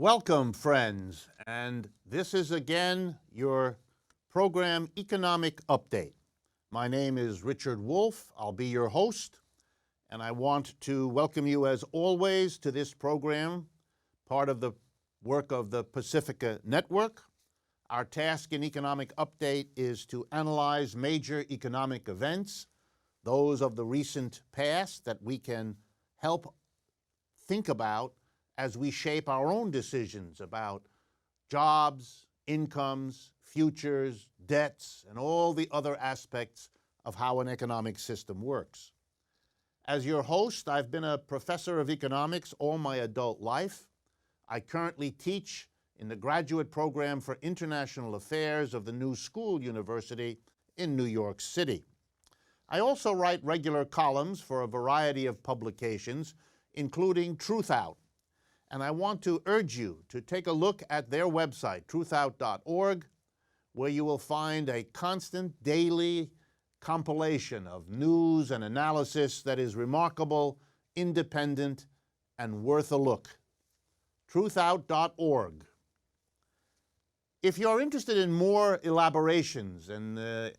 Welcome, friends, and this is again your program Economic Update. My name is Richard Wolff. I'll be your host, and I want to welcome you, as always, to this program, part of the work of the Pacifica Network. Our task in Economic Update is to analyze major economic events, those of the recent past that we can help think about as we shape our own decisions about jobs, incomes, futures, debts, and all the other aspects of how an economic system works. As your host, I've been a professor of economics all my adult life. I currently teach in the graduate program for international affairs of the New School University in New York City. I also write regular columns for a variety of publications, including Truth Out. And I want to urge you to take a look at their website, truthout.org, where you will find a constant daily compilation of news and analysis that is remarkable, independent, and worth a look. Truthout.org. If you're interested in more elaborations and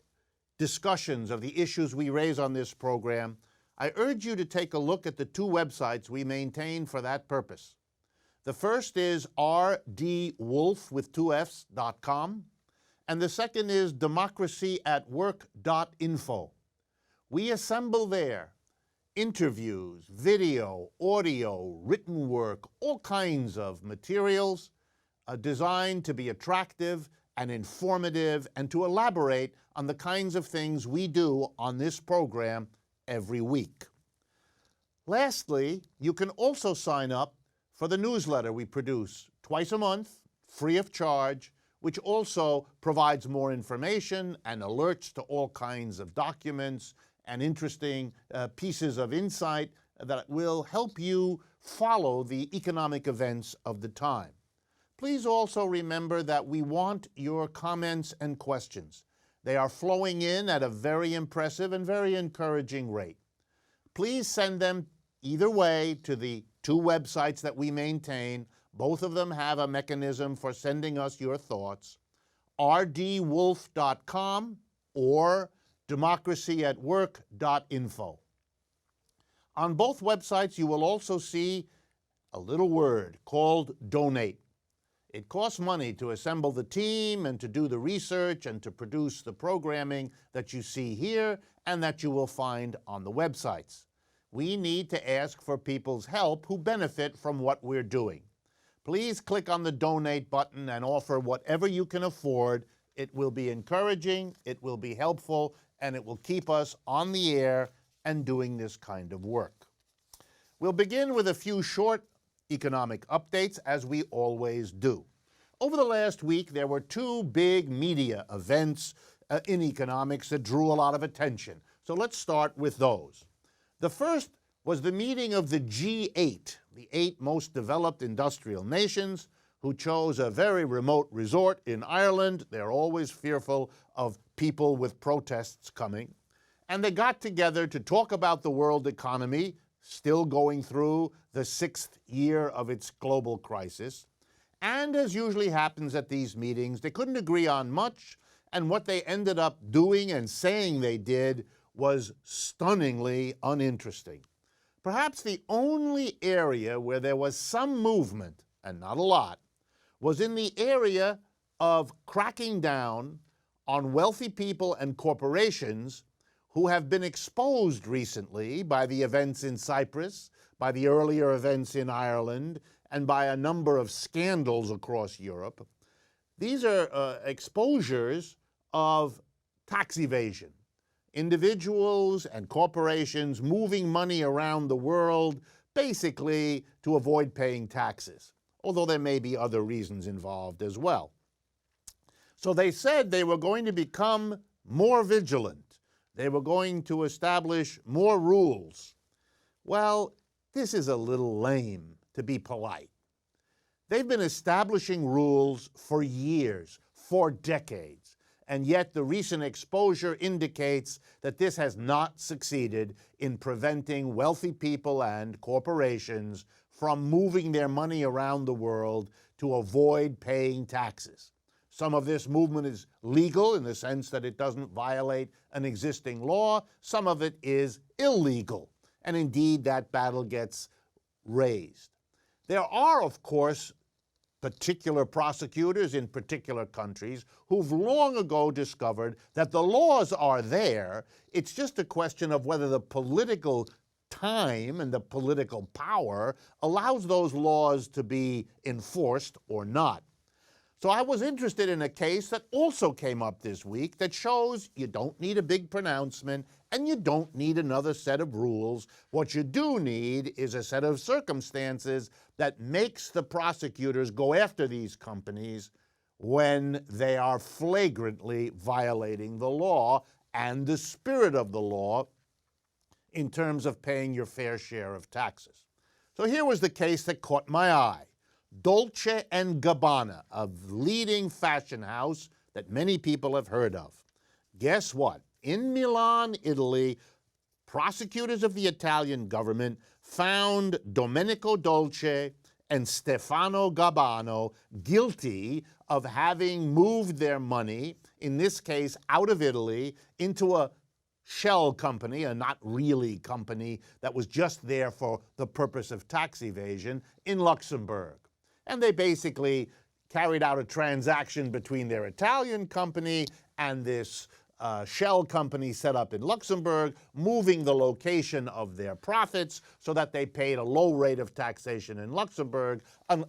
discussions of the issues we raise on this program, I urge you to take a look at the two websites we maintain for that purpose. The first is rdwolff.com, and the second is democracyatwork.info. We assemble there interviews, video, audio, written work, all kinds of materials designed to be attractive and informative and to elaborate on the kinds of things we do on this program every week. Lastly, you can also sign up for the newsletter we produce twice a month, free of charge, which also provides more information and alerts to all kinds of documents and interesting pieces of insight that will help you follow the economic events of the time. Please also remember that we want your comments and questions. They are flowing in at a very impressive and very encouraging rate. Please send them either way to the two websites that we maintain. Both of them have a mechanism for sending us your thoughts, rdwolff.com or democracyatwork.info. On both websites, you will also see a little word called donate. It costs money to assemble the team and to do the research and to produce the programming that you see here and that you will find on the websites. We need to ask for people's help who benefit from what we're doing. Please click on the donate button and offer whatever you can afford. It will be encouraging, it will be helpful, and it will keep us on the air and doing this kind of work. We'll begin with a few short economic updates, as we always do. Over the last week, there were two big media events in economics that drew a lot of attention. So let's start with those. The first was the meeting of the G8, the 8 most developed industrial nations, who chose a very remote resort in Ireland. They're always fearful of people with protests coming. And they got together to talk about the world economy, still going through the 6th year of its global crisis. And as usually happens at these meetings, they couldn't agree on much, and what they ended up doing and saying they did was stunningly uninteresting. Perhaps the only area where there was some movement, and not a lot, was in the area of cracking down on wealthy people and corporations who have been exposed recently by the events in Cyprus, by the earlier events in Ireland, and by a number of scandals across Europe. These are exposures of tax evasion. Individuals and corporations moving money around the world basically to avoid paying taxes, although there may be other reasons involved as well. So they said they were going to become more vigilant. They were going to establish more rules. Well, this is a little lame, to be polite. They've been establishing rules for years, for decades. And yet the recent exposure indicates that this has not succeeded in preventing wealthy people and corporations from moving their money around the world to avoid paying taxes. Some of this movement is legal in the sense that it doesn't violate an existing law. Some of it is illegal. And indeed, that battle gets raised. There are, of course, particular prosecutors in particular countries who've long ago discovered that the laws are there. It's just a question of whether the political time and the political power allows those laws to be enforced or not. So I was interested in a case that also came up this week that shows you don't need a big pronouncement and you don't need another set of rules. What you do need is a set of circumstances that makes the prosecutors go after these companies when they are flagrantly violating the law and the spirit of the law in terms of paying your fair share of taxes. So here was the case that caught my eye. Dolce & Gabbana, a leading fashion house that many people have heard of. Guess what? In Milan, Italy, prosecutors of the Italian government found Domenico Dolce and Stefano Gabbano guilty of having moved their money, in this case out of Italy, into a shell company, a not really company that was just there for the purpose of tax evasion, in Luxembourg. And they basically carried out a transaction between their Italian company and this shell company set up in Luxembourg, moving the location of their profits so that they paid a low rate of taxation in Luxembourg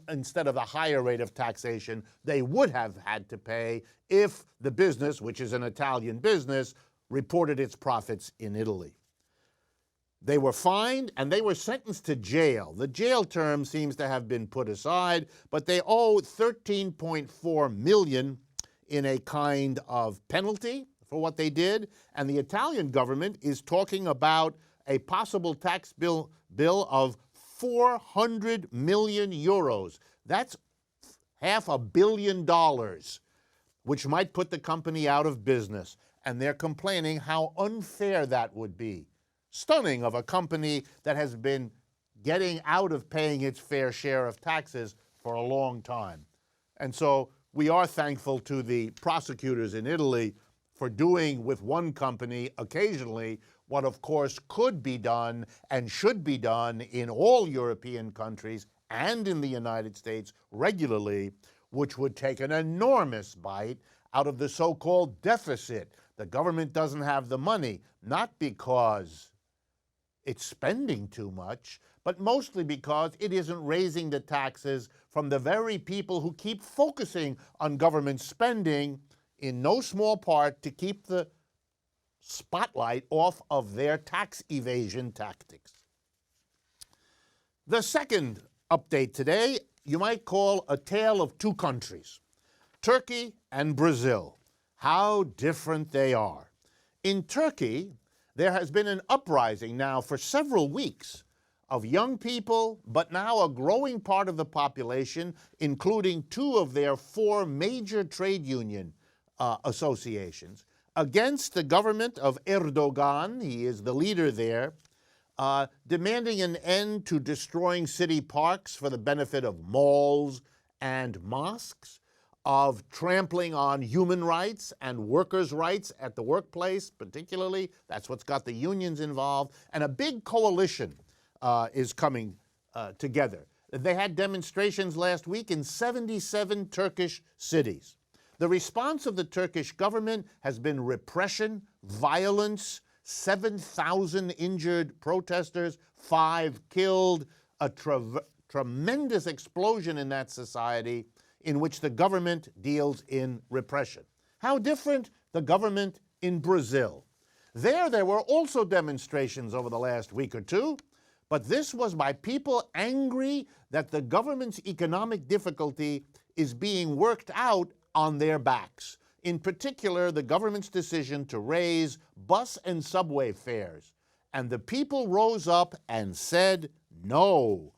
instead of the higher rate of taxation they would have had to pay if the business, which is an Italian business, reported its profits in Italy. They were fined and they were sentenced to jail. The jail term seems to have been put aside, but they owe $13.4 million in a kind of penalty for what they did, and the Italian government is talking about a possible tax bill of 400 million euros. That's $500 million, which might put the company out of business. And they're complaining how unfair that would be. Stunning of a company that has been getting out of paying its fair share of taxes for a long time. And so we are thankful to the prosecutors in Italy for doing with one company occasionally what of course could be done and should be done in all European countries and in the United States regularly, which would take an enormous bite out of the so-called deficit. The government doesn't have the money, not because it's spending too much, but mostly because it isn't raising the taxes from the very people who keep focusing on government spending, in no small part to keep the spotlight off of their tax evasion tactics. The second update today, you might call a tale of two countries, Turkey and Brazil. How different they are. In Turkey, there has been an uprising now for several weeks of young people, but now a growing part of the population, including two of their four major trade union associations, against the government of Erdogan, he is the leader there, demanding an end to destroying city parks for the benefit of malls and mosques, of trampling on human rights and workers' rights at the workplace particularly. That's what's got the unions involved. And a big coalition is coming together. They had demonstrations last week in 77 Turkish cities. The response of the Turkish government has been repression, violence, 7,000 injured protesters, 5 killed, a tremendous explosion in that society in which the government deals in repression. How different the government in Brazil. There were also demonstrations over the last week or two, but this was by people angry that the government's economic difficulty is being worked out on their backs. In particular, the government's decision to raise bus and subway fares. And the people rose up and said no.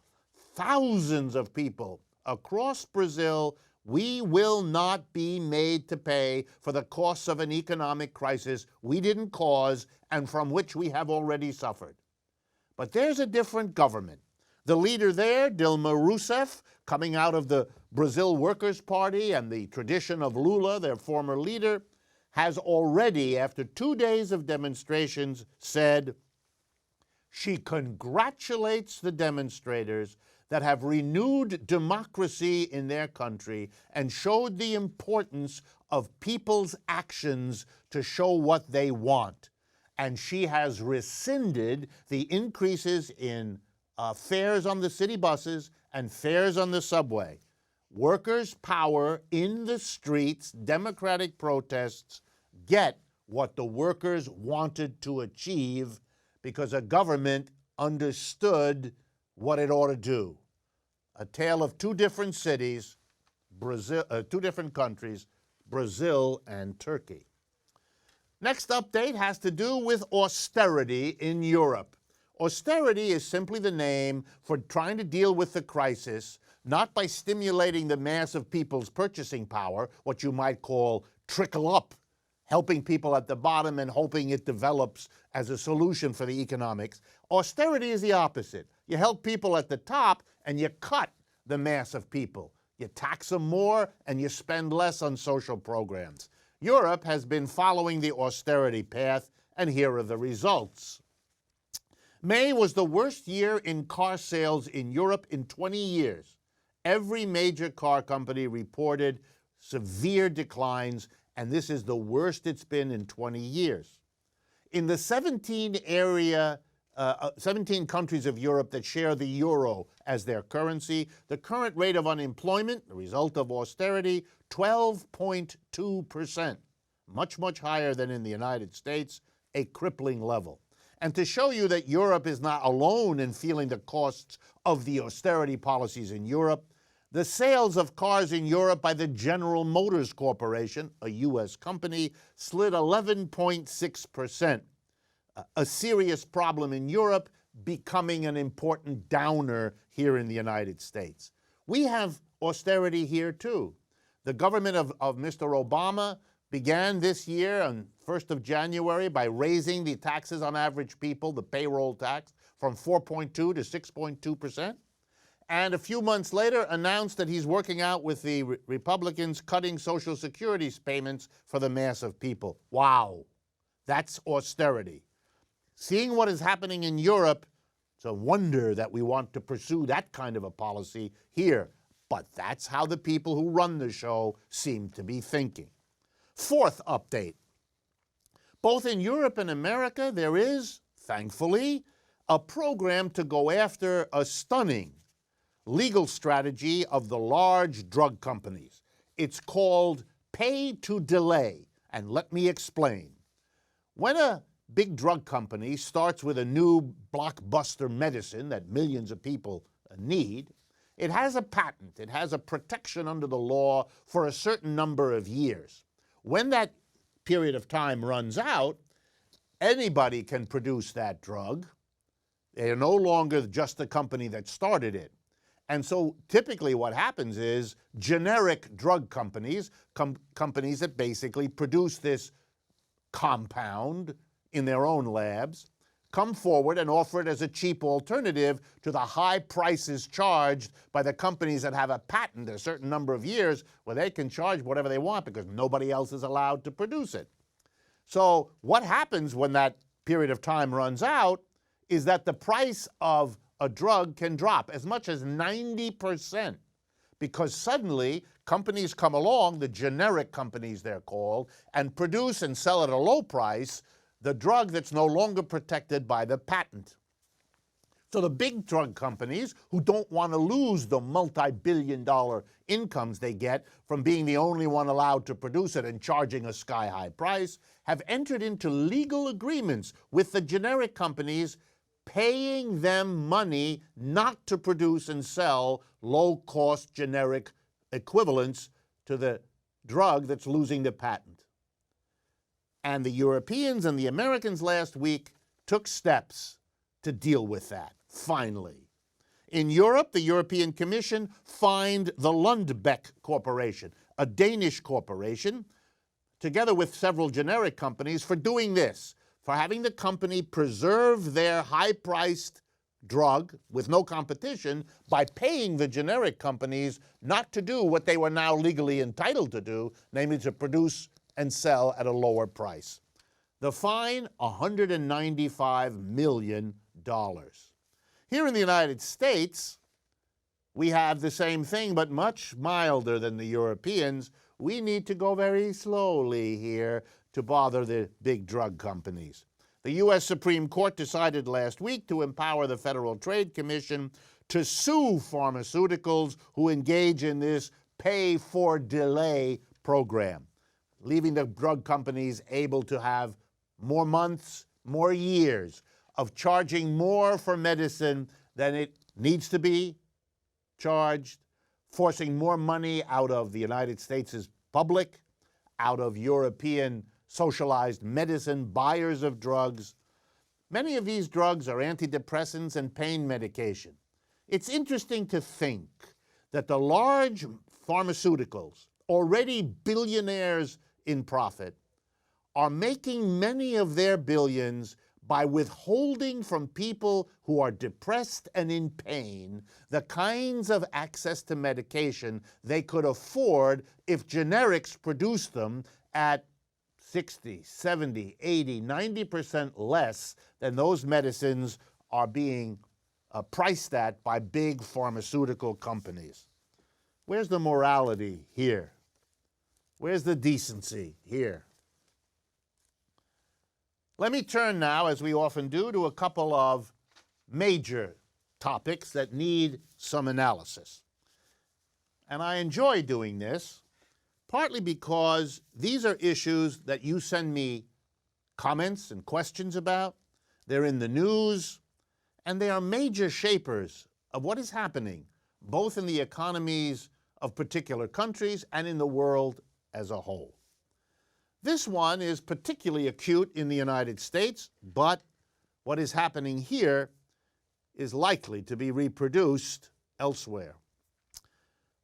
Thousands of people across Brazil, we will not be made to pay for the costs of an economic crisis we didn't cause and from which we have already suffered. But there's a different government. The leader there, Dilma Rousseff, coming out of the Brazil Workers' Party and the tradition of Lula, their former leader, has already, after 2 days of demonstrations, said she congratulates the demonstrators that have renewed democracy in their country and showed the importance of people's actions to show what they want. And she has rescinded the increases in fares on the city buses and fares on the subway. Workers' power in the streets, democratic protests, get what the workers wanted to achieve because a government understood what it ought to do. A tale of two different cities, two different countries, Brazil and Turkey. Next update has to do with austerity in Europe. Austerity is simply the name for trying to deal with the crisis, not by stimulating the mass of people's purchasing power, what you might call trickle up, helping people at the bottom and hoping it develops as a solution for the economics. Austerity is the opposite. You help people at the top and you cut the mass of people. You tax them more and you spend less on social programs. Europe has been following the austerity path, and here are the results. May was the worst year in car sales in Europe in 20 years. Every major car company reported severe declines, and this is the worst it's been in 20 years. In the 17 countries of Europe that share the euro as their currency, the current rate of unemployment, the result of austerity, 12.2%, much, much higher than in the United States, a crippling level. And to show you that Europe is not alone in feeling the costs of the austerity policies in Europe, the sales of cars in Europe by the General Motors Corporation, a U.S. company, slid 11.6%. A serious problem in Europe, becoming an important downer here in the United States. We have austerity here too. The government of Mr. Obama began this year on 1st of January by raising the taxes on average people, the payroll tax, from 4.2 to 6.2%. And a few months later announced that he's working out with the Republicans cutting Social Security payments for the mass of people. Wow, that's austerity. Seeing what is happening in Europe, it's a wonder that we want to pursue that kind of a policy here. But that's how the people who run the show seem to be thinking. Fourth update. Both in Europe and America, there is, thankfully, a program to go after a stunning legal strategy of the large drug companies. It's called pay to delay, and let me explain. When a big drug company starts with a new blockbuster medicine that millions of people need, it has a patent, it has a protection under the law for a certain number of years. When that period of time runs out, anybody can produce that drug. They are no longer just the company that started it. And so typically what happens is generic drug companies, companies that basically produce this compound in their own labs, come forward and offer it as a cheap alternative to the high prices charged by the companies that have a patent a certain number of years where they can charge whatever they want because nobody else is allowed to produce it. So what happens when that period of time runs out is that the price of a drug can drop as much as 90% because suddenly companies come along, the generic companies they're called, and produce and sell at a low price the drug that's no longer protected by the patent. So the big drug companies, who don't want to lose the multi-billion-dollar incomes they get from being the only one allowed to produce it and charging a sky-high price, have entered into legal agreements with the generic companies, paying them money not to produce and sell low-cost generic equivalents to the drug that's losing the patent. And the Europeans and the Americans last week took steps to deal with that, finally. In Europe, the European Commission fined the Lundbeck Corporation, a Danish corporation, together with several generic companies, for doing this, for having the company preserve their high-priced drug with no competition by paying the generic companies not to do what they were now legally entitled to do, namely to produce and sell at a lower price. The fine, $195 million. Here in the United States, we have the same thing, but much milder than the Europeans. We need to go very slowly here to bother the big drug companies. The U.S. Supreme Court decided last week to empower the Federal Trade Commission to sue pharmaceuticals who engage in this pay-for-delay program, leaving the drug companies able to have more months, more years of charging more for medicine than it needs to be charged, forcing more money out of the United States' public, out of European socialized medicine buyers of drugs. Many of these drugs are antidepressants and pain medication. It's interesting to think that the large pharmaceuticals, already billionaires in profit, are making many of their billions by withholding from people who are depressed and in pain the kinds of access to medication they could afford if generics produced them at 60, 70, 80, 90% less than those medicines are being priced at by big pharmaceutical companies. Where's the morality here? Where's the decency here? Let me turn now, as we often do, to a couple of major topics that need some analysis. And I enjoy doing this, partly because these are issues that you send me comments and questions about. They're in the news, and they are major shapers of what is happening, both in the economies of particular countries and in the world as a whole. This one is particularly acute in the United States, but what is happening here is likely to be reproduced elsewhere.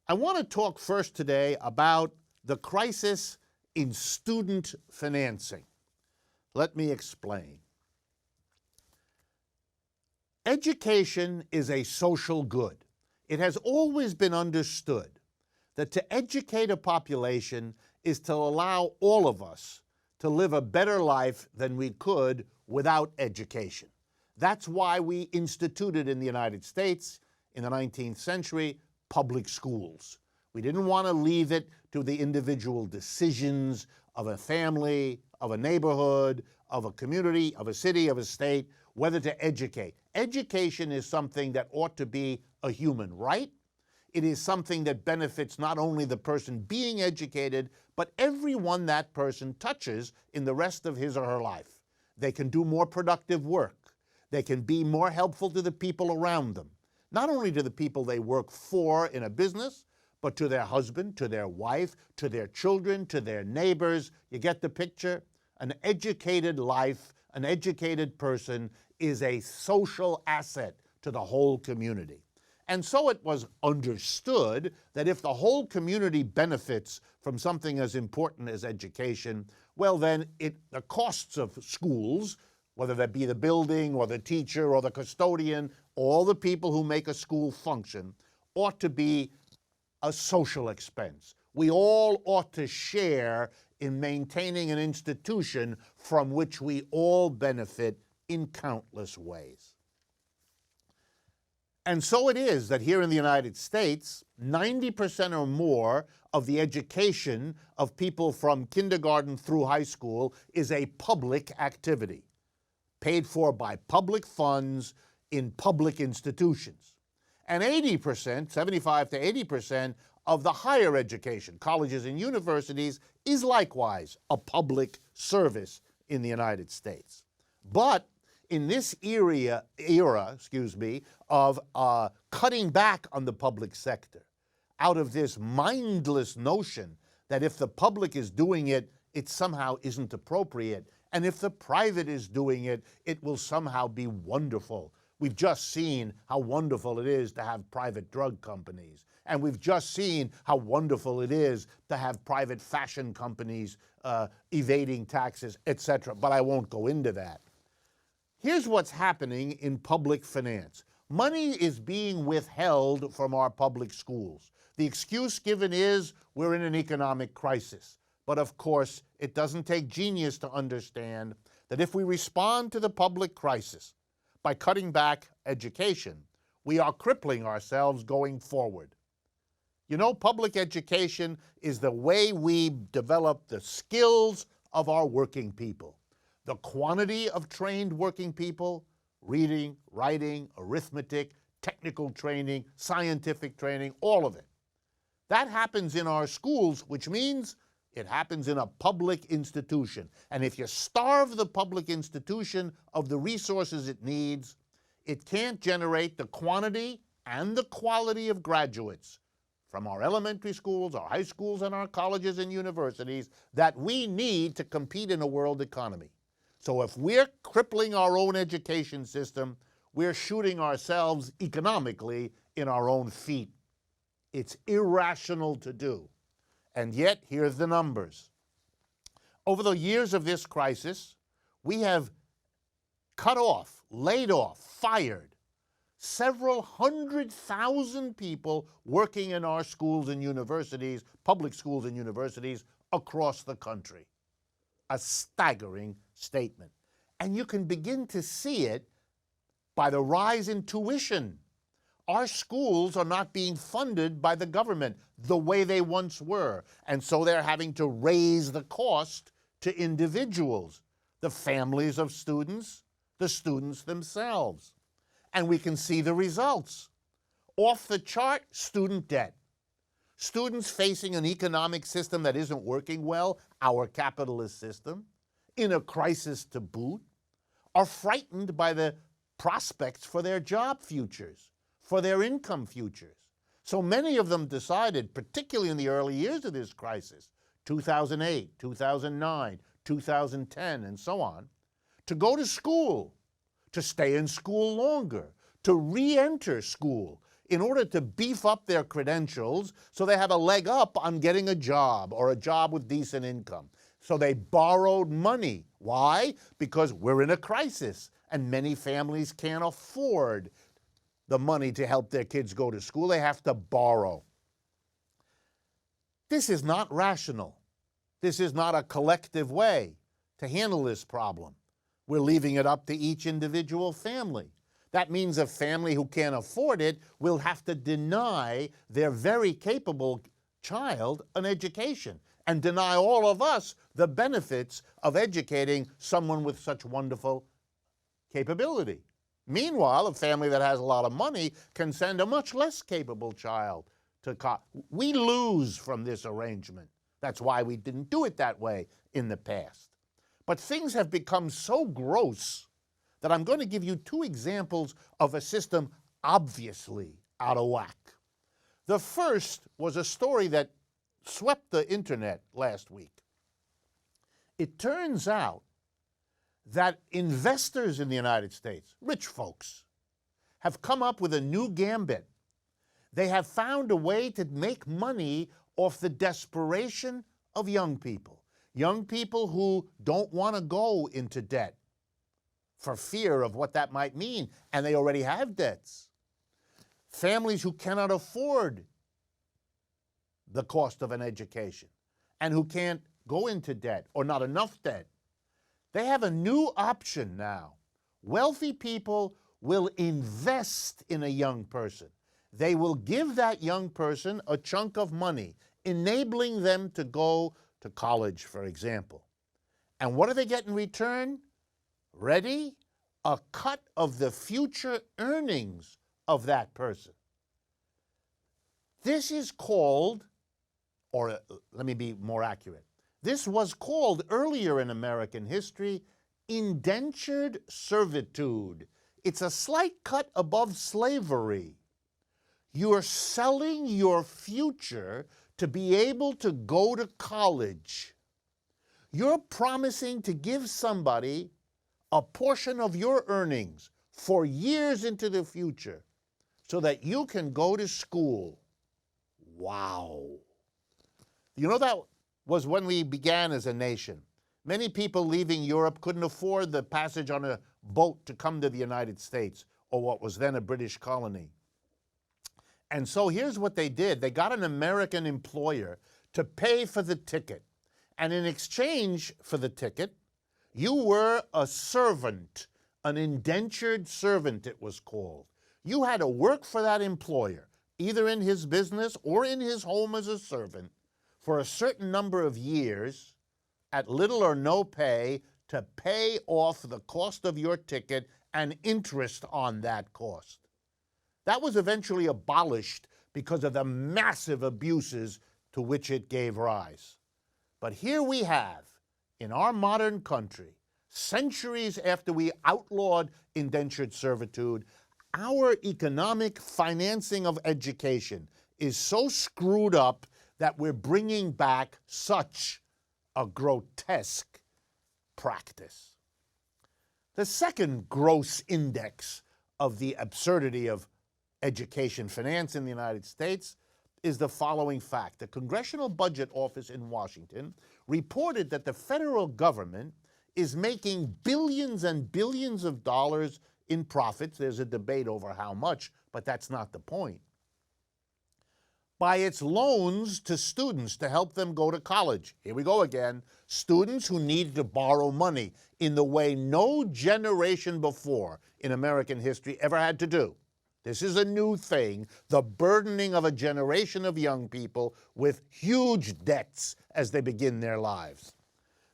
I want to talk first today about the crisis in student financing. Let me explain. Education is a social good. It has always been understood that to educate a population is to allow all of us to live a better life than we could without education. That's why we instituted in the United States in the 19th century public schools. We didn't want to leave it to the individual decisions of a family, of a neighborhood, of a community, of a city, of a state, whether to educate. Education is something that ought to be a human right. It is something that benefits not only the person being educated, but everyone that person touches in the rest of his or her life. They can do more productive work. They can be more helpful to the people around them. Not only to the people they work for in a business, but to their husband, to their wife, to their children, to their neighbors. You get the picture? An educated life, an educated person is a social asset to the whole community. And so it was understood that if the whole community benefits from something as important as education, well then the costs of schools, whether that be the building or the teacher or the custodian, all the people who make a school function, ought to be a social expense. We all ought to share in maintaining an institution from which we all benefit in countless ways. And so it is that here in the United States, 90% or more of the education of people from kindergarten through high school is a public activity, paid for by public funds in public institutions. And 80%, 75 to 80% of the higher education, colleges and universities, is likewise a public service in the United States. But in this era of cutting back on the public sector, out of this mindless notion that if the public is doing it, it somehow isn't appropriate, and if the private is doing it, it will somehow be wonderful. We've just seen how wonderful it is to have private drug companies, and we've just seen how wonderful it is to have private fashion companies evading taxes, etc., but I won't go into that. Here's what's happening in public finance. Money is being withheld from our public schools. The excuse given is we're in an economic crisis. But of course, it doesn't take genius to understand that if we respond to the public crisis by cutting back education, we are crippling ourselves going forward. You know, public education is the way we develop the skills of our working people. The quantity of trained working people, reading, writing, arithmetic, technical training, scientific training, all of it. That happens in our schools, which means it happens in a public institution. And if you starve the public institution of the resources it needs, it can't generate the quantity and the quality of graduates from our elementary schools, our high schools, and our colleges and universities that we need to compete in a world economy. So if we're crippling our own education system, we're shooting ourselves economically in our own feet. It's irrational to do. And yet, here's the numbers. Over the years of this crisis, we have cut off, laid off, fired several 100,000 people working in our schools and universities, public schools and universities across the country. A staggering statement. And you can begin to see it by the rise in tuition. Our schools are not being funded by the government the way they once were, and so they're having to raise the cost to individuals, the families of students, the students themselves. And we can see the results. Off the chart, student debt. Students facing an economic system that isn't working well, our capitalist system, in a crisis to boot, are frightened by the prospects for their job futures, for their income futures. So many of them decided, particularly in the early years of this crisis, 2008, 2009, 2010, and so on, to go to school, to stay in school longer, to re-enter school in order to beef up their credentials so they have a leg up on getting a job or a job with decent income. So they borrowed money. Why? Because we're in a crisis and many families can't afford the money to help their kids go to school. They have to borrow. This is not rational. This is not a collective way to handle this problem. We're leaving it up to each individual family. That means a family who can't afford it will have to deny their very capable child an education and deny all of us the benefits of educating someone with such wonderful capability. Meanwhile, a family that has a lot of money can send a much less capable child to college. We lose from this arrangement. That's why we didn't do it that way in the past. But things have become so gross that I'm going to give you two examples of a system obviously out of whack. The first was a story that swept the internet last week. It turns out that investors in the United States, rich folks, have come up with a new gambit. They have found a way to make money off the desperation of young people who don't want to go into debt for fear of what that might mean, and they already have debts. Families who cannot afford the cost of an education and who can't go into debt or not enough debt. They have a new option now. Wealthy people will invest in a young person. They will give that young person a chunk of money, enabling them to go to college, for example. And what do they get in return? Ready? A cut of the future earnings of that person. This is called, or let me be more accurate, this was called earlier in American history indentured servitude. It's a slight cut above slavery. You're selling your future to be able to go to college. You're promising to give somebody a portion of your earnings for years into the future so that you can go to school. Wow. You know, that was when we began as a nation. Many people leaving Europe couldn't afford the passage on a boat to come to the United States, or what was then a British colony. And so here's what they did. They got an American employer to pay for the ticket. And in exchange for the ticket, you were a servant, an indentured servant it was called. You had to work for that employer, either in his business or in his home as a servant, for a certain number of years at little or no pay to pay off the cost of your ticket and interest on that cost. That was eventually abolished because of the massive abuses to which it gave rise. But here we have, in our modern country, centuries after we outlawed indentured servitude, our economic financing of education is so screwed up that we're bringing back such a grotesque practice. The second gross index of the absurdity of education finance in the United States is the following fact. The Congressional Budget Office in Washington reported that the federal government is making billions and billions of dollars in profits. There's a debate over how much, but that's not the point. By its loans to students to help them go to college. Here we go again. Students who need to borrow money in the way no generation before in American history ever had to do. This is a new thing, the burdening of a generation of young people with huge debts as they begin their lives.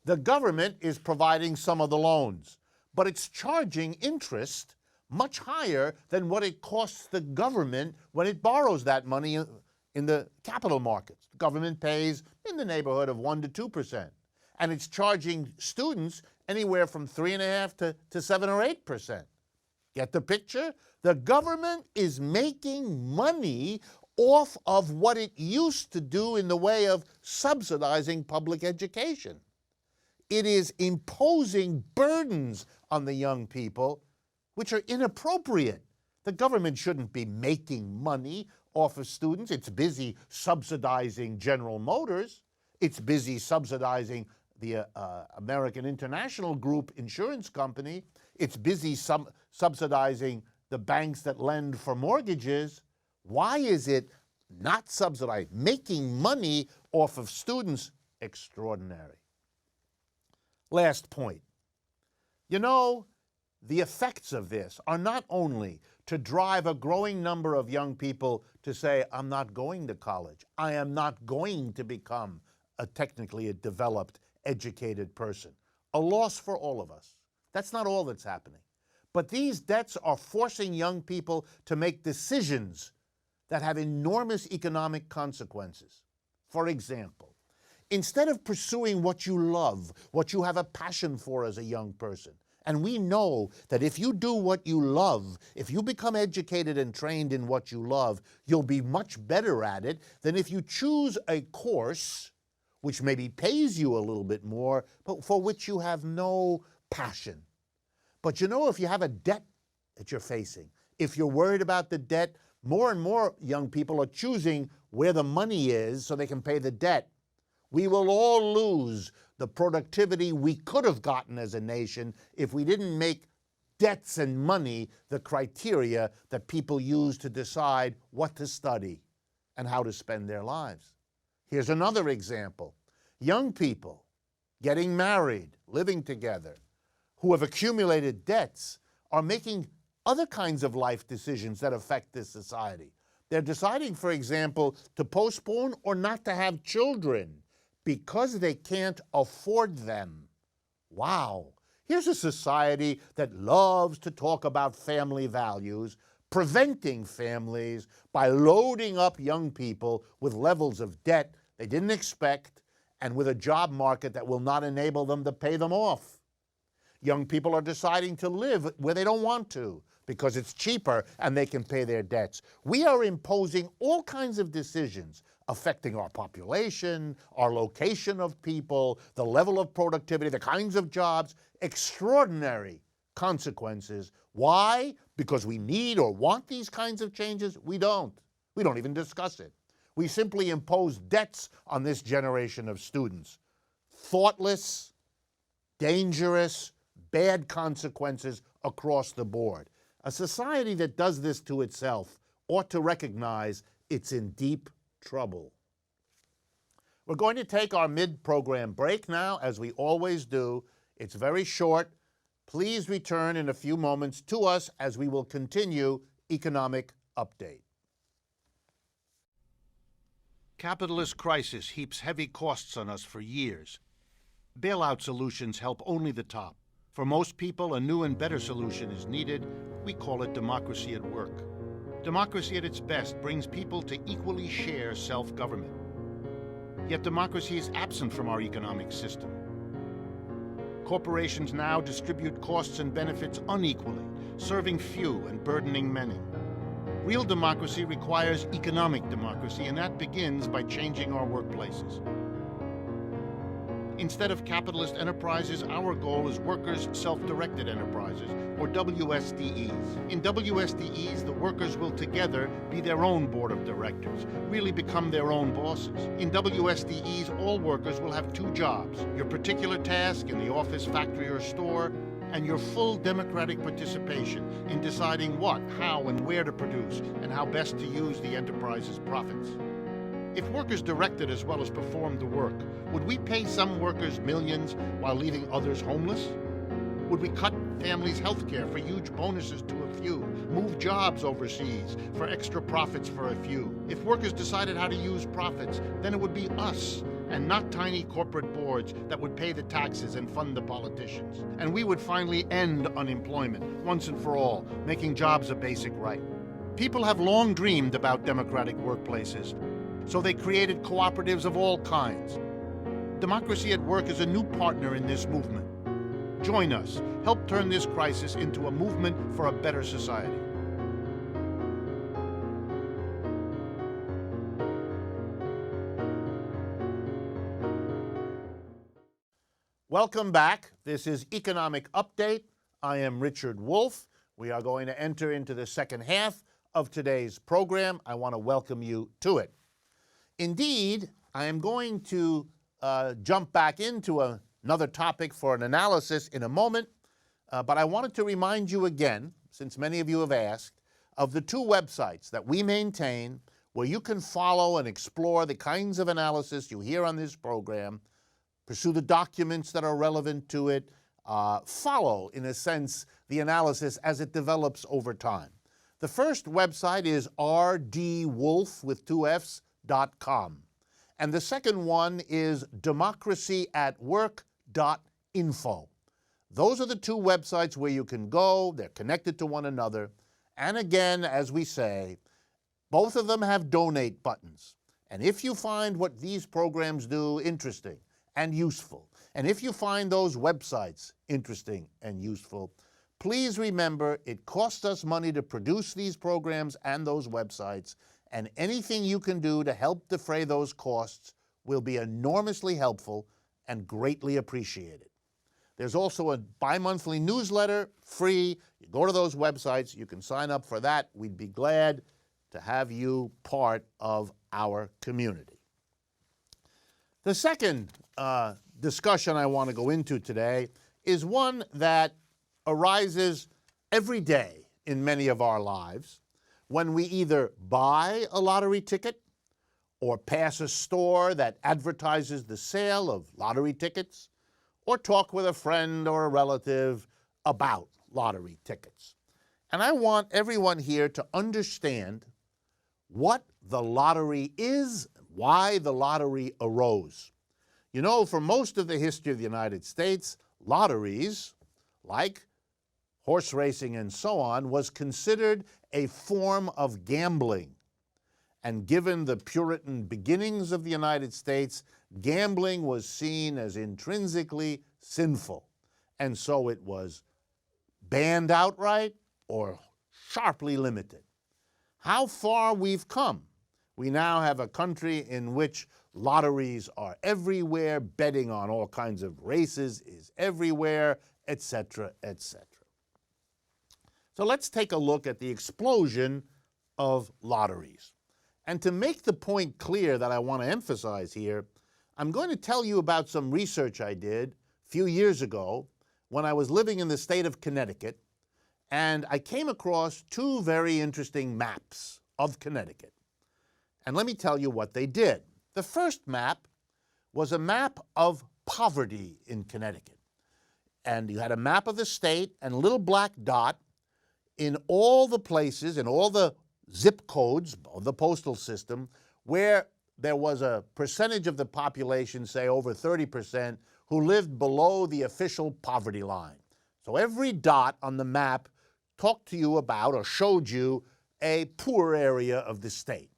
The government is providing some of the loans, but it's charging interest much higher than what it costs the government when it borrows that money in the capital markets. The government pays in the neighborhood of 1% to 2%, and it's charging students anywhere from 3.5% to 7 or 8%. Get the picture? The government is making money off of what it used to do in the way of subsidizing public education. It is imposing burdens on the young people which are inappropriate. The government shouldn't be making money off of students. It's busy subsidizing General Motors. It's busy subsidizing the American International Group insurance company. It's busy subsidizing the banks that lend for mortgages. Why is it not subsidized? Making money off of students, extraordinary. Last point. You know, the effects of this are not only to drive a growing number of young people to say, I'm not going to college. I am not going to become technically a developed, educated person. A loss for all of us. That's not all that's happening. But these debts are forcing young people to make decisions that have enormous economic consequences. For example, instead of pursuing what you love, what you have a passion for as a young person, and we know that if you do what you love, if you become educated and trained in what you love, you'll be much better at it than if you choose a course which maybe pays you a little bit more, but for which you have no passion. But you know, if you have a debt that you're facing, if you're worried about the debt, more and more young people are choosing where the money is so they can pay the debt. We will all lose the productivity we could have gotten as a nation if we didn't make debts and money the criteria that people use to decide what to study and how to spend their lives. Here's another example. Young people getting married, living together, who have accumulated debts are making other kinds of life decisions that affect this society. They're deciding, for example, to postpone or not to have children because they can't afford them. Wow. Here's a society that loves to talk about family values, preventing families by loading up young people with levels of debt they didn't expect and with a job market that will not enable them to pay them off. Young people are deciding to live where they don't want to because it's cheaper and they can pay their debts. We are imposing all kinds of decisions affecting our population, our location of people, the level of productivity, the kinds of jobs, extraordinary consequences. Why? Because we need or want these kinds of changes? We don't. We don't even discuss it. We simply impose debts on this generation of students. Thoughtless, dangerous, bad consequences across the board. A society that does this to itself ought to recognize it's in deep trouble. We're going to take our mid-program break now, as we always do. It's very short. Please return in a few moments to us as we will continue Economic Update. Capitalist crisis heaps heavy costs on us for years. Bailout solutions help only the top. For most people, a new and better solution is needed. We call it democracy at work. Democracy at its best brings people to equally share self-government. Yet democracy is absent from our economic system. Corporations now distribute costs and benefits unequally, serving few and burdening many. Real democracy requires economic democracy, and that begins by changing our workplaces. Instead of capitalist enterprises, our goal is workers' self-directed enterprises, or WSDEs. In WSDEs, the workers will together be their own board of directors, really become their own bosses. In WSDEs, all workers will have two jobs: your particular task in the office, factory, or store, and your full democratic participation in deciding what, how, and where to produce, and how best to use the enterprise's profits. If workers directed as well as performed the work, would we pay some workers millions while leaving others homeless? Would we cut families' health care for huge bonuses to a few, move jobs overseas for extra profits for a few? If workers decided how to use profits, then it would be us, and not tiny corporate boards that would pay the taxes and fund the politicians. And we would finally end unemployment once and for all, making jobs a basic right. People have long dreamed about democratic workplaces, so they created cooperatives of all kinds. Democracy at Work is a new partner in this movement. Join us. Help turn this crisis into a movement for a better society. Welcome back. This is Economic Update. I am Richard Wolff. We are going to enter into the second half of today's program. I want to welcome you to it. Indeed, I am going to jump back into another topic for an analysis in a moment, but I wanted to remind you again, since many of you have asked, of the two websites that we maintain where you can follow and explore the kinds of analysis you hear on this program, pursue the documents that are relevant to it, follow, in a sense, the analysis as it develops over time. The first website is rdwolff with two Fs.com. And the second one is democracyatwork.info. Those are the two websites where you can go. They're connected to one another. And again, as we say, both of them have donate buttons. And if you find what these programs do interesting and useful, and if you find those websites interesting and useful, please remember it costs us money to produce these programs and those websites, and anything you can do to help defray those costs will be enormously helpful and greatly appreciated. There's also a bi-monthly newsletter, free. You go to those websites, you can sign up for that. We'd be glad to have you part of our community. The second discussion I want to go into today is one that arises every day in many of our lives, when we either buy a lottery ticket or pass a store that advertises the sale of lottery tickets, or talk with a friend or a relative about lottery tickets. And I want everyone here to understand what the lottery is, why the lottery arose. You know, for most of the history of the United States, lotteries, like horse racing and so on, was considered a form of gambling. And given the Puritan beginnings of the United States, gambling was seen as intrinsically sinful. And so it was banned outright or sharply limited. How far we've come. We now have a country in which lotteries are everywhere, betting on all kinds of races is everywhere, etc., etc. So let's take a look at the explosion of lotteries. And to make the point clear that I want to emphasize here, I'm going to tell you about some research I did few years ago when I was living in the state of Connecticut, and I came across two very interesting maps of Connecticut. And let me tell you what they did. The first map was a map of poverty in Connecticut. And you had a map of the state and a little black dot in all the places, in all the zip codes of the postal system, where there was a percentage of the population, say over 30%, who lived below the official poverty line. So every dot on the map talked to you about or showed you a poor area of the state.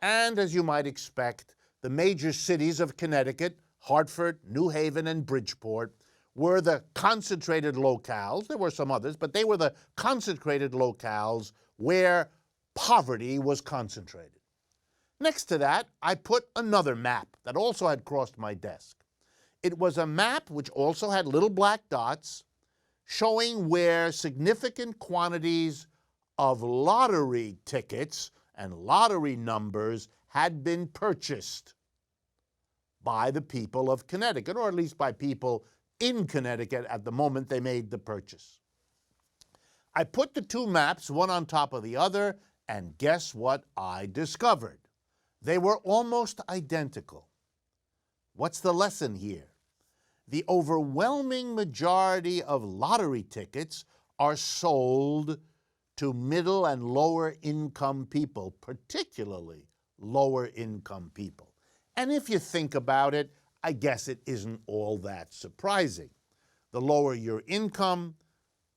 And as you might expect, the major cities of Connecticut, Hartford, New Haven, and Bridgeport, were the concentrated locales. There were some others, but they were the concentrated locales where poverty was concentrated. Next to that, I put another map that also had crossed my desk. It was a map which also had little black dots showing where significant quantities of lottery tickets and lottery numbers had been purchased by the people of Connecticut, or at least by people in Connecticut at the moment they made the purchase. I put the two maps one on top of the other, and guess what I discovered? They were almost identical. What's the lesson here? The overwhelming majority of lottery tickets are sold to middle and lower income people, particularly lower income people. And if you think about it, I guess it isn't all that surprising. The lower your income,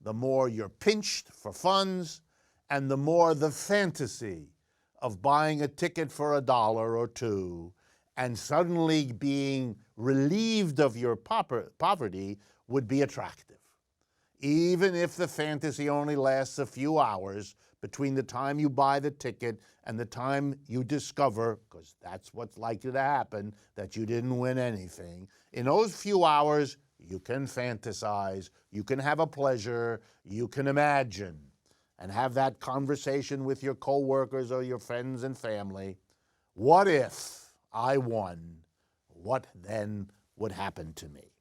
the more you're pinched for funds, and the more the fantasy of buying a ticket for $1 or $2 and suddenly being relieved of your poverty would be attractive. Even if the fantasy only lasts a few hours between the time you buy the ticket and the time you discover, because that's what's likely to happen, that you didn't win anything. In those few hours, you can fantasize, you can have a pleasure, you can imagine, and have that conversation with your coworkers or your friends and family. What if I won? What then would happen to me?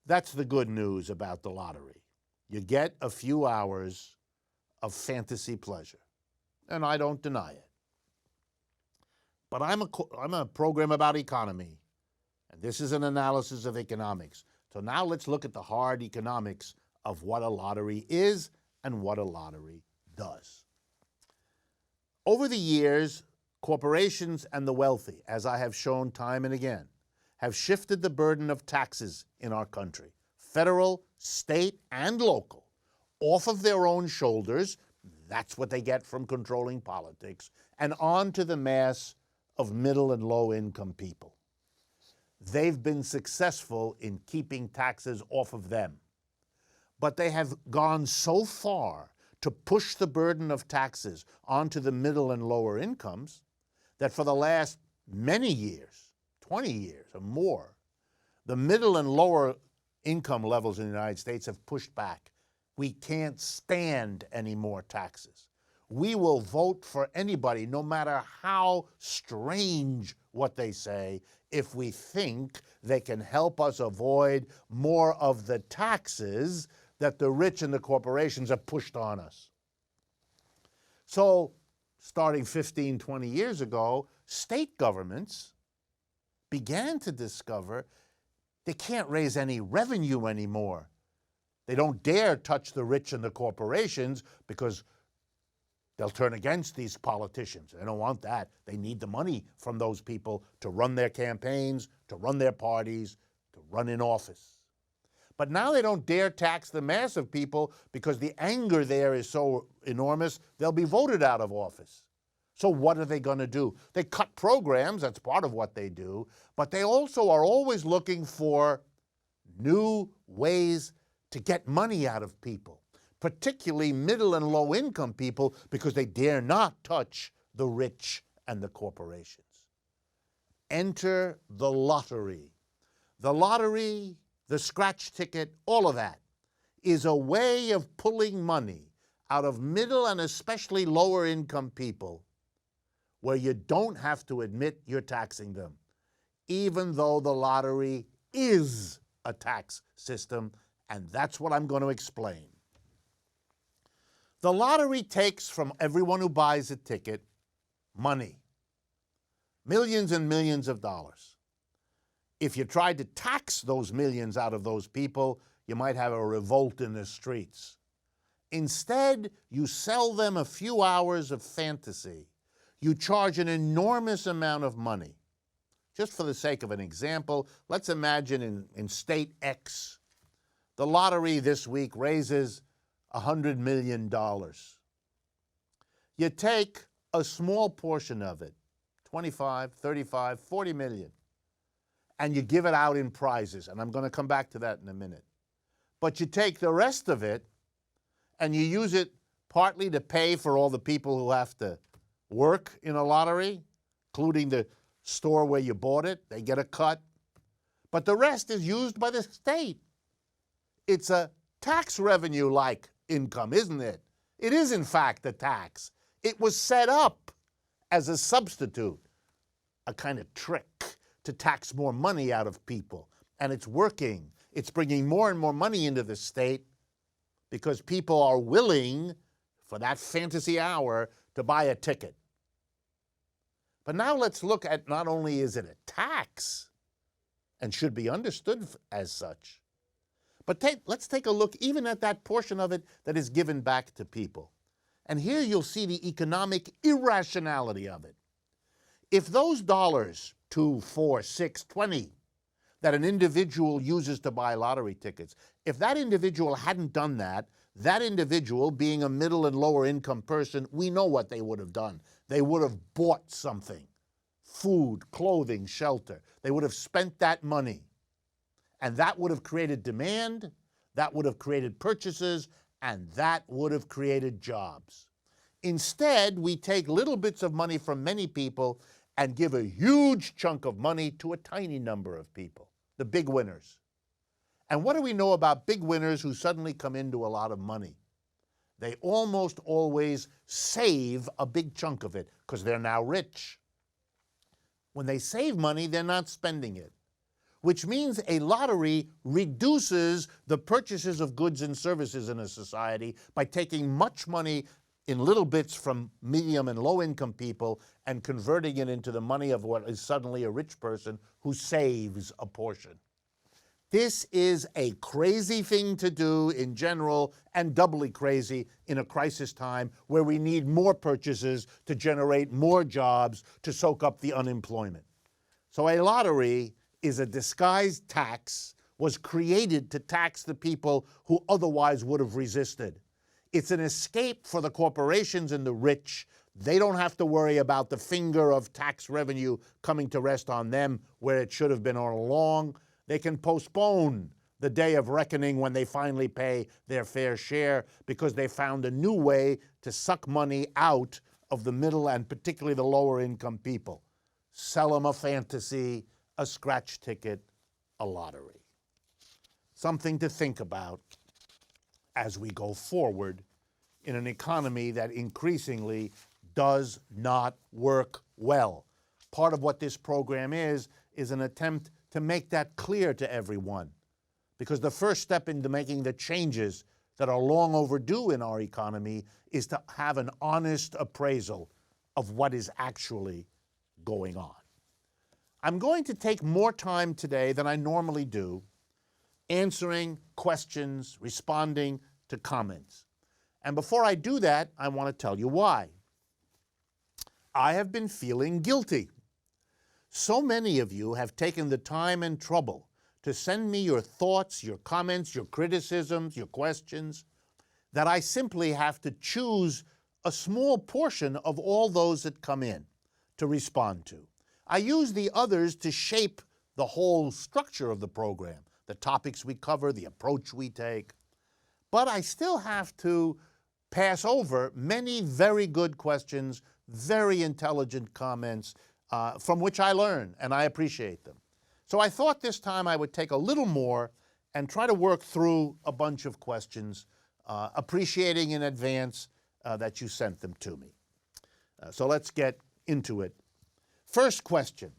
That's the good news about the lottery. You get a few hours of fantasy pleasure, and I don't deny it. But I'm a program about economy, and this is an analysis of economics. So now let's look at the hard economics of what a lottery is and what a lottery does. Over the years, corporations and the wealthy, as I have shown time and again, have shifted the burden of taxes in our country, federal, state, and local, off of their own shoulders, that's what they get from controlling politics, and onto the mass of middle and low-income people. They've been successful in keeping taxes off of them, but they have gone so far to push the burden of taxes onto the middle and lower incomes that for the last many years, 20 years or more, the middle and lower income levels in the United States have pushed back. We can't stand any more taxes. We will vote for anybody, no matter how strange what they say, if we think they can help us avoid more of the taxes that the rich and the corporations have pushed on us. So, starting 15, 20 years ago, state governments began to discover they can't raise any revenue anymore. They don't dare touch the rich and the corporations because they'll turn against these politicians. They don't want that. They need the money from those people to run their campaigns, to run their parties, to run in office. But now they don't dare tax the mass of people because the anger there is so enormous, they'll be voted out of office. So what are they going to do? They cut programs, that's part of what they do, but they also are always looking for new ways to get money out of people, particularly middle and low-income people, because they dare not touch the rich and the corporations. Enter the lottery. The lottery, the scratch ticket, all of that is a way of pulling money out of middle and especially lower-income people where you don't have to admit you're taxing them, even though the lottery is a tax system, and that's what I'm going to explain. The lottery takes from everyone who buys a ticket money, millions and millions of dollars. If you tried to tax those millions out of those people, you might have a revolt in the streets. Instead, you sell them a few hours of fantasy. You charge an enormous amount of money. Just for the sake of an example, let's imagine in state X, the lottery this week raises $100 million. You take a small portion of it, 25, 35, 40 million, and you give it out in prizes. And I'm going to come back to that in a minute. But you take the rest of it and you use it partly to pay for all the people who have to work in a lottery, including the store where you bought it. They get a cut. But the rest is used by the state. It's a tax revenue-like income, isn't it? It is, in fact, a tax. It was set up as a substitute, a kind of trick to tax more money out of people. And it's working. It's bringing more and more money into the state because people are willing, for that fantasy hour, to buy a ticket. But now let's look at, not only is it a tax and should be understood as such, but let's take a look even at that portion of it that is given back to people. And here you'll see the economic irrationality of it. If those dollars, 2, 4, 6, 20, that an individual uses to buy lottery tickets, if that individual hadn't done that, that individual, being a middle and lower income person, we know what they would have done. They would have bought something, food, clothing, shelter. They would have spent that money. And that would have created demand, that would have created purchases, and that would have created jobs. Instead, we take little bits of money from many people and give a huge chunk of money to a tiny number of people, the big winners. And what do we know about big winners who suddenly come into a lot of money? They almost always save a big chunk of it because they're now rich. When they save money, they're not spending it, which means a lottery reduces the purchases of goods and services in a society by taking much money in little bits from medium and low-income people and converting it into the money of what is suddenly a rich person who saves a portion. This is a crazy thing to do in general, and doubly crazy in a crisis time where we need more purchases to generate more jobs to soak up the unemployment. So a lottery is a disguised tax, was created to tax the people who otherwise would have resisted. It's an escape for the corporations and the rich. They don't have to worry about the finger of tax revenue coming to rest on them where it should have been all along. They can postpone the day of reckoning when they finally pay their fair share because they found a new way to suck money out of the middle and particularly the lower income people. Sell them a fantasy, a scratch ticket, a lottery. Something to think about as we go forward in an economy that increasingly does not work well. Part of what this program is an attempt to make that clear to everyone. Because the first step into making the changes that are long overdue in our economy is to have an honest appraisal of what is actually going on. I'm going to take more time today than I normally do answering questions, responding to comments. And before I do that, I want to tell you why. I have been feeling guilty. So many of you have taken the time and trouble to send me your thoughts, your comments, your criticisms, your questions, that I simply have to choose a small portion of all those that come in to respond to. I use the others to shape the whole structure of the program, the topics we cover, the approach we take. But I still have to pass over many very good questions, very intelligent comments, from which I learn, and I appreciate them. So I thought this time I would take a little more and try to work through a bunch of questions, appreciating in advance that you sent them to me. So let's get into it. First question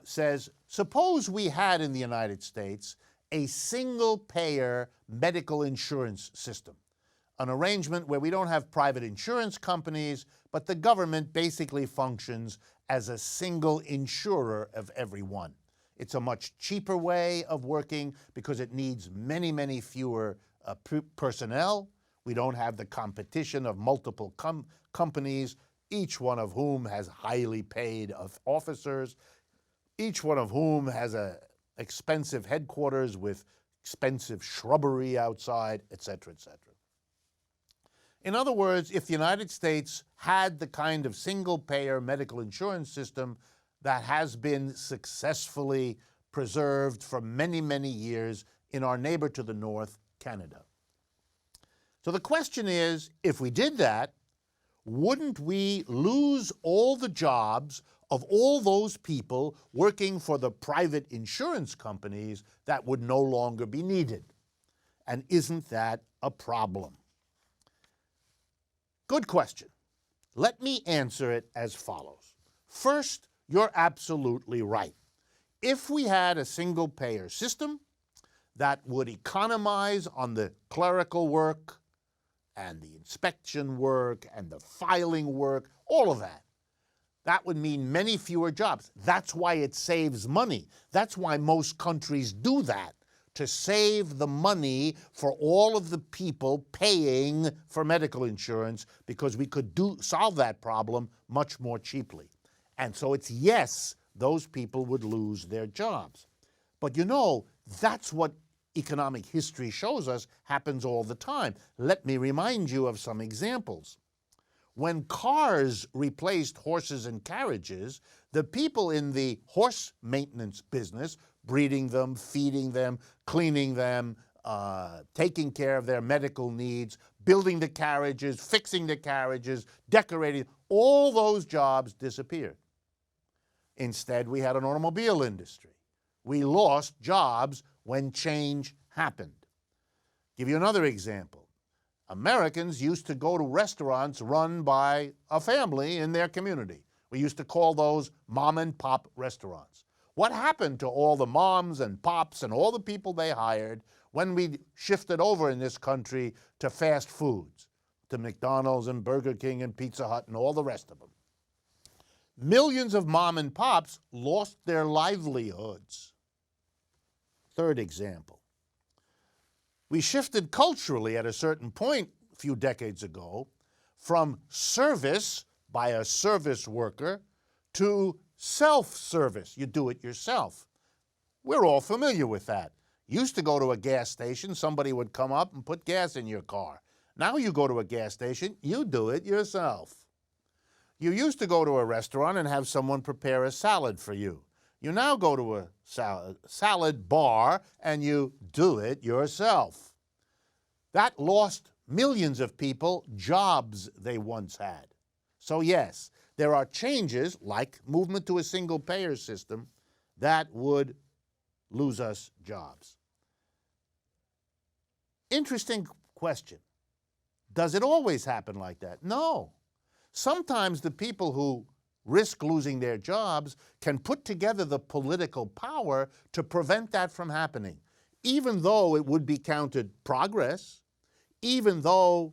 says, suppose we had in the United States a single-payer medical insurance system, an arrangement where we don't have private insurance companies, but the government basically functions as a single insurer of everyone. It's a much cheaper way of working because it needs many, many fewer personnel. We don't have the competition of multiple companies, each one of whom has highly paid officers, each one of whom has an expensive headquarters with expensive shrubbery outside, etc., etc. In other words, if the United States had the kind of single-payer medical insurance system that has been successfully preserved for many, many years in our neighbor to the north, Canada. So the question is, if we did that, wouldn't we lose all the jobs of all those people working for the private insurance companies that would no longer be needed? And isn't that a problem? Good question. Let me answer it as follows. First, you're absolutely right. If we had a single-payer system that would economize on the clerical work and the inspection work and the filing work, all of that, that would mean many fewer jobs. That's why it saves money. That's why most countries do that, to save the money for all of the people paying for medical insurance, because we could solve that problem much more cheaply. And so it's yes, those people would lose their jobs. But you know, that's what economic history shows us happens all the time. Let me remind you of some examples. When cars replaced horses and carriages, the people in the horse maintenance business, breeding them, feeding them, cleaning them, taking care of their medical needs, building the carriages, fixing the carriages, decorating, all those jobs disappeared. Instead, we had an automobile industry. We lost jobs when change happened. Give you another example. Americans used to go to restaurants run by a family in their community. We used to call those mom and pop restaurants. What happened to all the moms and pops and all the people they hired when we shifted over in this country to fast foods, to McDonald's and Burger King and Pizza Hut and all the rest of them? Millions of mom and pops lost their livelihoods. Third example. We shifted culturally at a certain point a few decades ago from service by a service worker to self-service. You do it yourself. We're all familiar with that. Used to go to a gas station, somebody would come up and put gas in your car. Now you go to a gas station, you do it yourself. You used to go to a restaurant and have someone prepare a salad for you. You now go to a salad bar and you do it yourself. That lost millions of people jobs they once had. So yes, there are changes, like movement to a single-payer system, that would lose us jobs. Interesting question. Does it always happen like that? No. Sometimes the people who risk losing their jobs can put together the political power to prevent that from happening, even though it would be counted progress, even though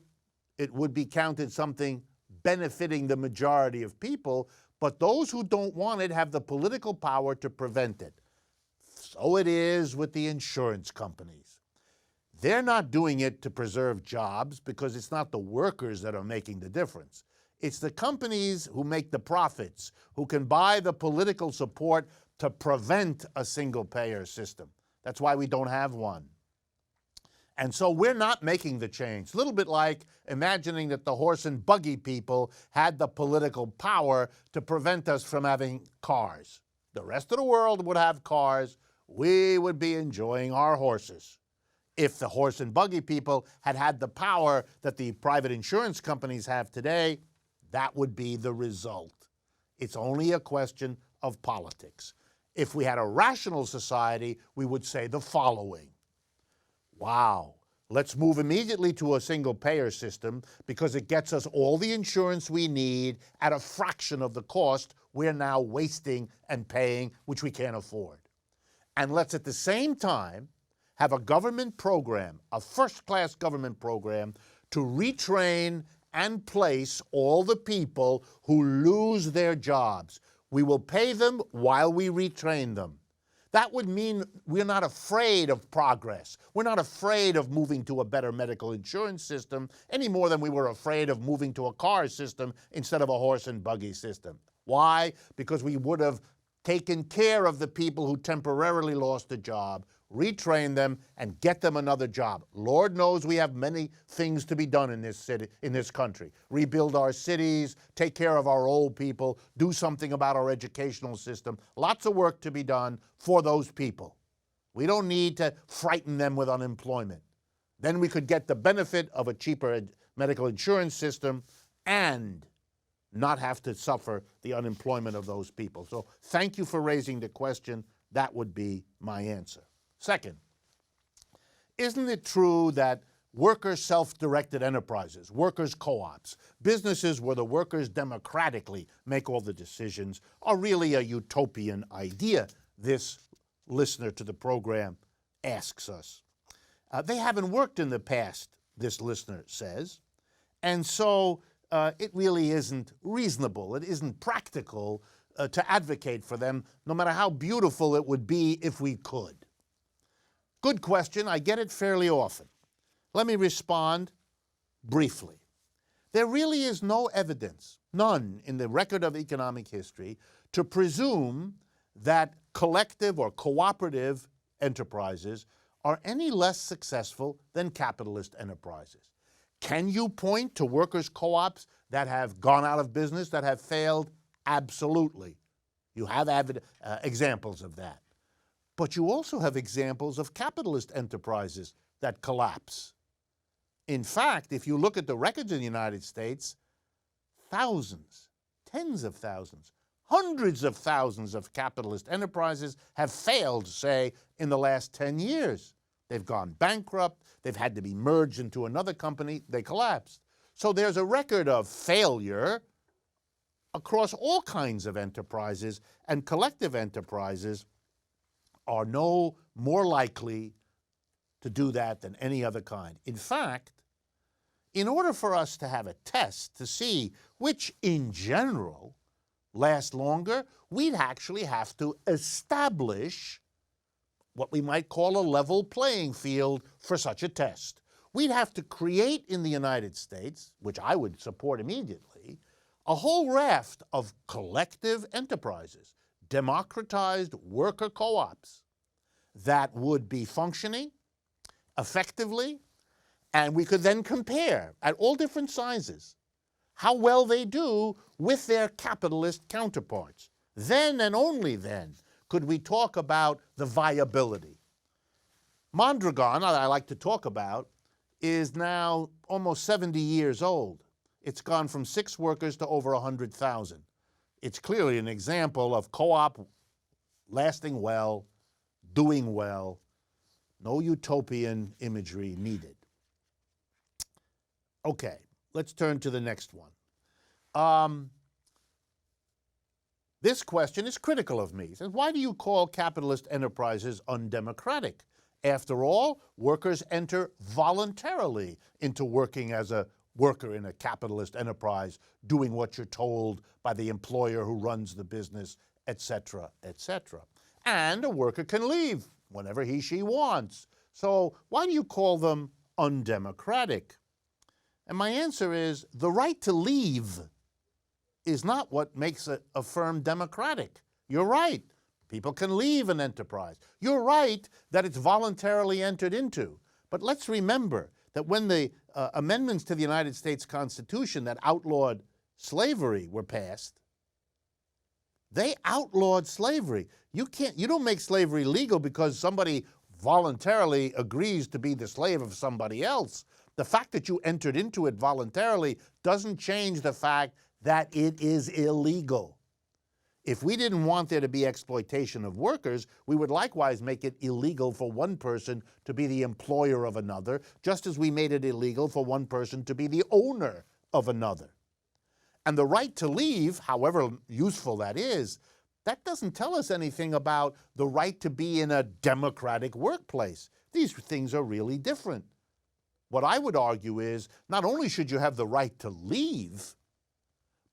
it would be counted something benefiting the majority of people, but those who don't want it have the political power to prevent it. So it is with the insurance companies. They're not doing it to preserve jobs because it's not the workers that are making the difference. It's the companies who make the profits, who can buy the political support to prevent a single-payer system. That's why we don't have one. And so we're not making the change. A little bit like imagining that the horse and buggy people had the political power to prevent us from having cars. The rest of the world would have cars. We would be enjoying our horses. If the horse and buggy people had had the power that the private insurance companies have today, that would be the result. It's only a question of politics. If we had a rational society, we would say the following. Wow, let's move immediately to a single-payer system because it gets us all the insurance we need at a fraction of the cost we're now wasting and paying, which we can't afford. And let's at the same time have a government program, a first-class government program, to retrain and place all the people who lose their jobs. We will pay them while we retrain them. That would mean we're not afraid of progress. We're not afraid of moving to a better medical insurance system any more than we were afraid of moving to a car system instead of a horse and buggy system. Why? Because we would have taken care of the people who temporarily lost a job, retrain them, and get them another job. Lord knows we have many things to be done in this city, in this country. Rebuild our cities, take care of our old people, do something about our educational system. Lots of work to be done for those people. We don't need to frighten them with unemployment. Then we could get the benefit of a cheaper medical insurance system and not have to suffer the unemployment of those people. So thank you for raising the question. That would be my answer. Second, isn't it true that workers' self-directed enterprises, workers' co-ops, businesses where the workers democratically make all the decisions are really a utopian idea? This listener to the program asks us. They haven't worked in the past, this listener says, and so it really isn't reasonable, it isn't practical to advocate for them, no matter how beautiful it would be if we could. Good question. I get it fairly often. Let me respond briefly. There really is no evidence, none in the record of economic history, to presume that collective or cooperative enterprises are any less successful than capitalist enterprises. Can you point to workers' co-ops that have gone out of business, that have failed? Absolutely. You have examples of that. But you also have examples of capitalist enterprises that collapse. In fact, if you look at the records in the United States, thousands, tens of thousands, hundreds of thousands of capitalist enterprises have failed, say, in the last 10 years. They've gone bankrupt, they've had to be merged into another company, they collapsed. So there's a record of failure across all kinds of enterprises, and collective enterprises are no more likely to do that than any other kind. In fact, in order for us to have a test to see which, in general, last longer, we'd actually have to establish what we might call a level playing field for such a test. We'd have to create in the United States, which I would support immediately, a whole raft of collective enterprises, democratized worker co-ops that would be functioning effectively, and we could then compare at all different sizes how well they do with their capitalist counterparts. Then and only then could we talk about the viability. Mondragon, that I like to talk about, is now almost 70 years old. It's gone from 6 workers to over 100,000. It's clearly an example of co-op lasting well, doing well, no utopian imagery needed. Okay, let's turn to the next one. This question is critical of me. It says, why do you call capitalist enterprises undemocratic? After all, workers enter voluntarily into working as a worker in a capitalist enterprise, doing what you're told by the employer who runs the business, etc., etc. And a worker can leave whenever he, she wants. So why do you call them undemocratic? And my answer is, the right to leave is not what makes a firm democratic. You're right. People can leave an enterprise. You're right that it's voluntarily entered into. But let's remember that when the amendments to the United States Constitution that outlawed slavery were passed, they outlawed slavery. You don't make slavery legal because somebody voluntarily agrees to be the slave of somebody else. The fact that you entered into it voluntarily doesn't change the fact that it is illegal. If we didn't want there to be exploitation of workers, we would likewise make it illegal for one person to be the employer of another, just as we made it illegal for one person to be the owner of another. And the right to leave, however useful that is, that doesn't tell us anything about the right to be in a democratic workplace. These things are really different. What I would argue is not only should you have the right to leave,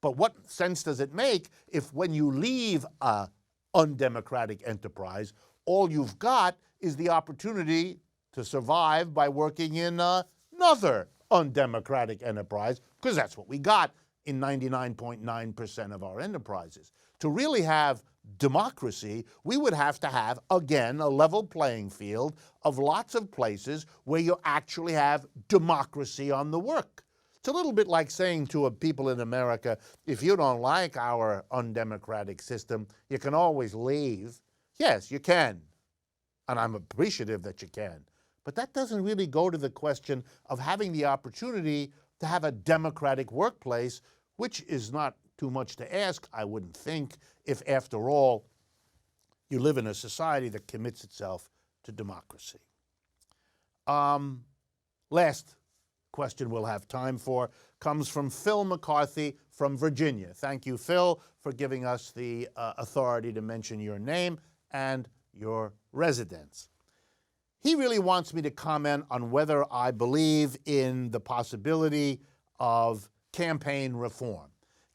but what sense does it make if when you leave an undemocratic enterprise, all you've got is the opportunity to survive by working in another undemocratic enterprise, because that's what we got in 99.9% of our enterprises. To really have democracy, we would have to have, again, a level playing field of lots of places where you actually have democracy on the work. It's a little bit like saying to people in America, if you don't like our undemocratic system, you can always leave. Yes, you can, and I'm appreciative that you can. But that doesn't really go to the question of having the opportunity to have a democratic workplace, which is not too much to ask, I wouldn't think, if after all you live in a society that commits itself to democracy. Last question we'll have time for comes from Phil McCarthy from Virginia. Thank you, Phil, for giving us the authority to mention your name and your residence. He really wants me to comment on whether I believe in the possibility of campaign reform.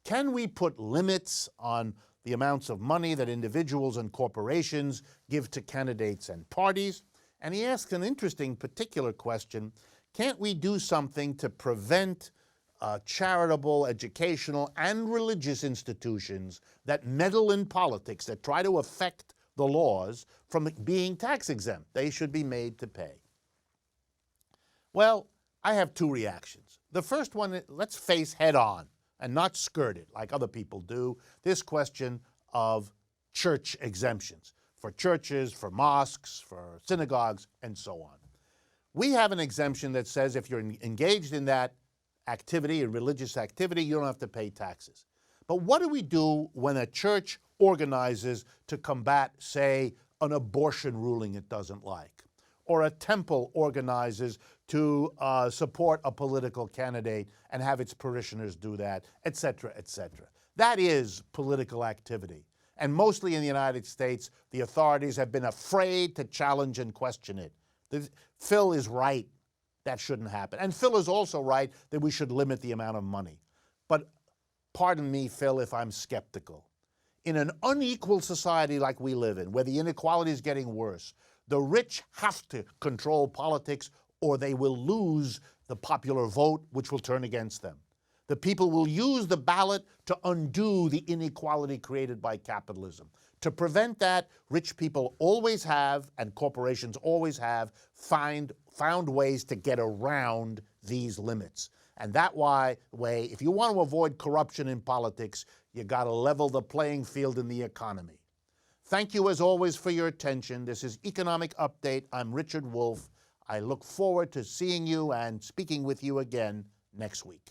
Can we put limits on the amounts of money that individuals and corporations give to candidates and parties? And he asks an interesting particular question: can't we do something to prevent charitable, educational, and religious institutions that meddle in politics, that try to affect the laws, from being tax exempt? They should be made to pay. Well, I have two reactions. The first one, let's face head on and not skirt it like other people do, this question of church exemptions for churches, for mosques, for synagogues, and so on. We have an exemption that says if you're engaged in that activity, a religious activity, you don't have to pay taxes. But what do we do when a church organizes to combat, say, an abortion ruling it doesn't like, or a temple organizes to support a political candidate and have its parishioners do that, et cetera, et cetera? That is political activity. And mostly in the United States, the authorities have been afraid to challenge and question it. Phil is right. That shouldn't happen. And Phil is also right that we should limit the amount of money. But pardon me, Phil, if I'm skeptical. In an unequal society like we live in, where the inequality is getting worse, the rich have to control politics or they will lose the popular vote, which will turn against them. The people will use the ballot to undo the inequality created by capitalism. To prevent that, rich people always have, and corporations always have, found ways to get around these limits. And that way, if you want to avoid corruption in politics, you got to level the playing field in the economy. Thank you, as always, for your attention. This is Economic Update. I'm Richard Wolff. I look forward to seeing you and speaking with you again next week.